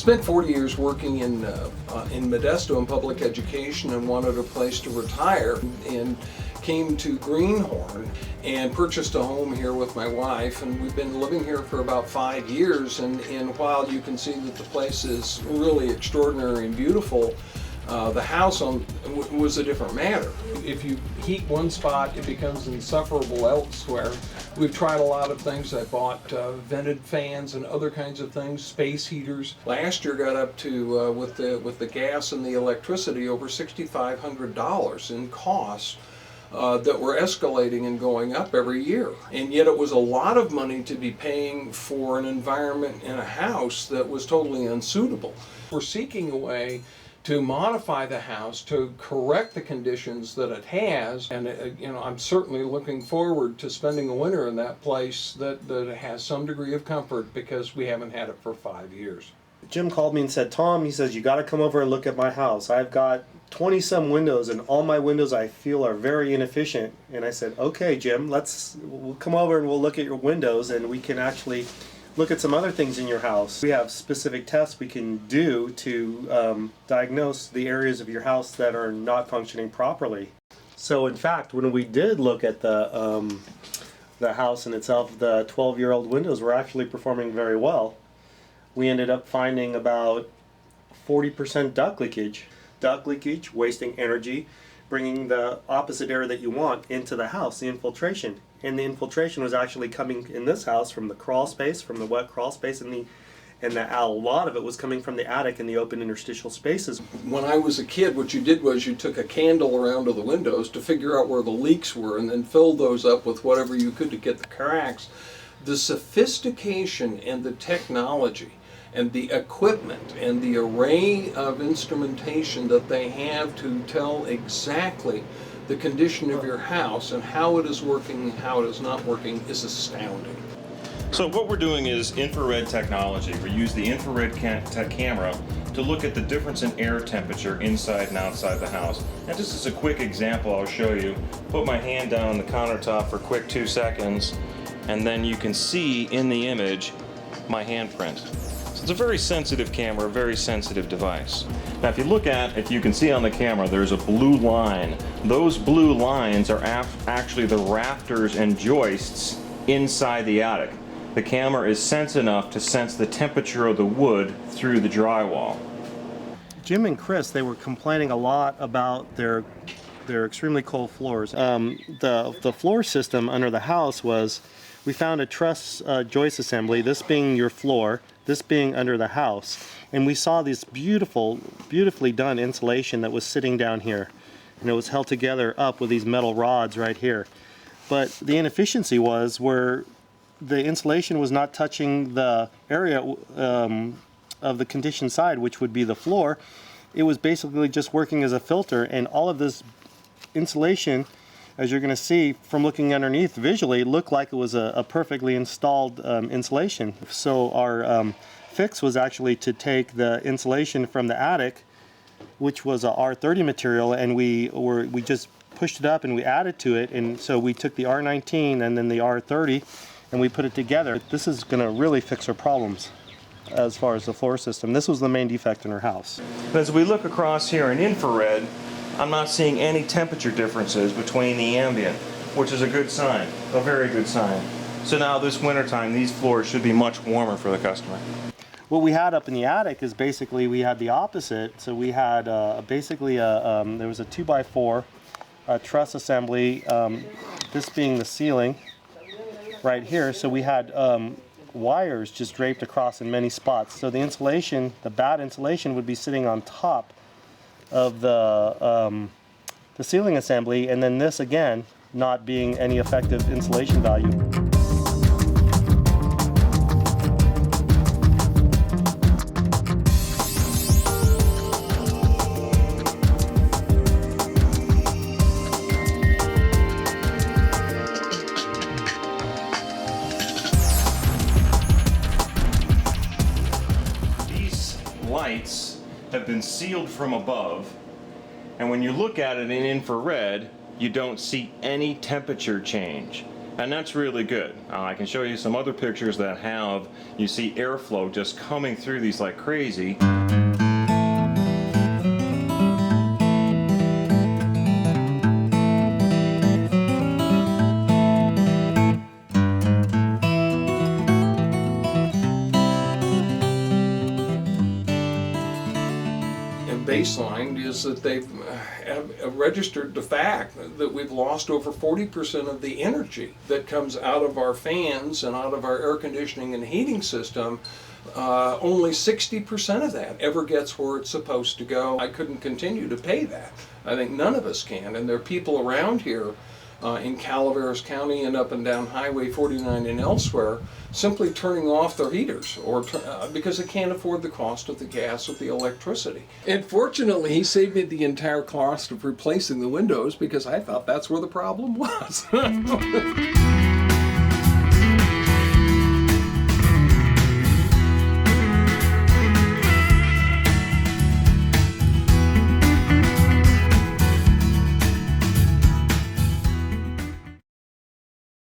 spent 40 years working in Modesto in public education and wanted a place to retire, and came to Greenhorn and purchased a home here with my wife, and we've been living here for about 5 years, and while you can see that the place is really extraordinary and beautiful, the house was a different matter. If you heat one spot, it becomes insufferable elsewhere. We've tried a lot of things. I bought vented fans and other kinds of things, space heaters. Last year got up to, with the gas and the electricity, over $6,500 in costs that were escalating and going up every year. And yet it was a lot of money to be paying for an environment in a house that was totally unsuitable. We're seeking a way to modify the house to correct the conditions that it has, and I'm certainly looking forward to spending a winter in that place that has some degree of comfort, because we haven't had it for 5 years. Jim called me and said, Tom, he says, you got to come over and look at my house. I've got 20-some windows, and all my windows I feel are very inefficient. And I said, okay, Jim, we'll come over and we'll look at your windows, and we can actually look at some other things in your house. We have specific tests we can do to diagnose the areas of your house that are not functioning properly. So in fact, when we did look at the house in itself, the 12-year-old windows were actually performing very well. We ended up finding about 40% duct leakage. Duct leakage, wasting energy, bringing the opposite air that you want into the house, the infiltration. And the infiltration was actually coming in this house from the crawl space, from the wet crawl space, and a lot of it was coming from the attic and the open interstitial spaces. When I was a kid, what you did was you took a candle around to the windows to figure out where the leaks were, and then filled those up with whatever you could to get the cracks. The sophistication and the technology and the equipment and the array of instrumentation that they have to tell exactly the condition of your house and how it is working and how it is not working is astounding. So what we're doing is infrared technology. We use the infrared camera to look at the difference in air temperature inside and outside the house. And just as a quick example, I'll show you. Put my hand down on the countertop for a quick 2 seconds, and then you can see in the image my handprint. So it's a very sensitive camera, very sensitive device. Now if you can see on the camera, there's a blue line. Those blue lines are actually the rafters and joists inside the attic. The camera is sensitive enough to sense the temperature of the wood through the drywall. Jim and Chris, they were complaining a lot about their extremely cold floors. The floor system under the house was, we found a truss joist assembly, this being your floor, this being under the house, and we saw this beautifully done insulation that was sitting down here, and it was held together up with these metal rods right here. But the inefficiency was where the insulation was not touching the area of the conditioned side, which would be the floor. It was basically just working as a filter, and all of this insulation, as you're going to see from looking underneath visually, looked like it was a perfectly installed insulation. So our fix was actually to take the insulation from the attic, which was a R30 material, and we just pushed it up and we added to it. And so we took the R19 and then the R30 and we put it together. This is going to really fix our problems as far as the floor system. This was the main defect in our house. As we look across here in infrared, I'm not seeing any temperature differences between the ambient, which is a good sign, a very good sign. So now this wintertime, these floors should be much warmer for the customer. What we had up in the attic is basically we had the opposite. So we had basically there was a 2x4 truss assembly, this being the ceiling right here. So we had wires just draped across in many spots. So the insulation, the bad insulation, would be sitting on top of the ceiling assembly, and then this again not being any effective insulation value. These lights have been sealed from above, and when you look at it in infrared, you don't see any temperature change. And that's really good. I can show you some other pictures that have, you see airflow just coming through these like crazy. Baseline is that they've registered the fact that we've lost over 40% of the energy that comes out of our fans and out of our air conditioning and heating system. Only 60% of that ever gets where it's supposed to go. I couldn't continue to pay that. I think none of us can, and there are people around here in Calaveras County and up and down Highway 49 and elsewhere simply turning off their heaters or because they can't afford the cost of the gas or the electricity. And fortunately, he saved me the entire cost of replacing the windows because I thought that's where the problem was.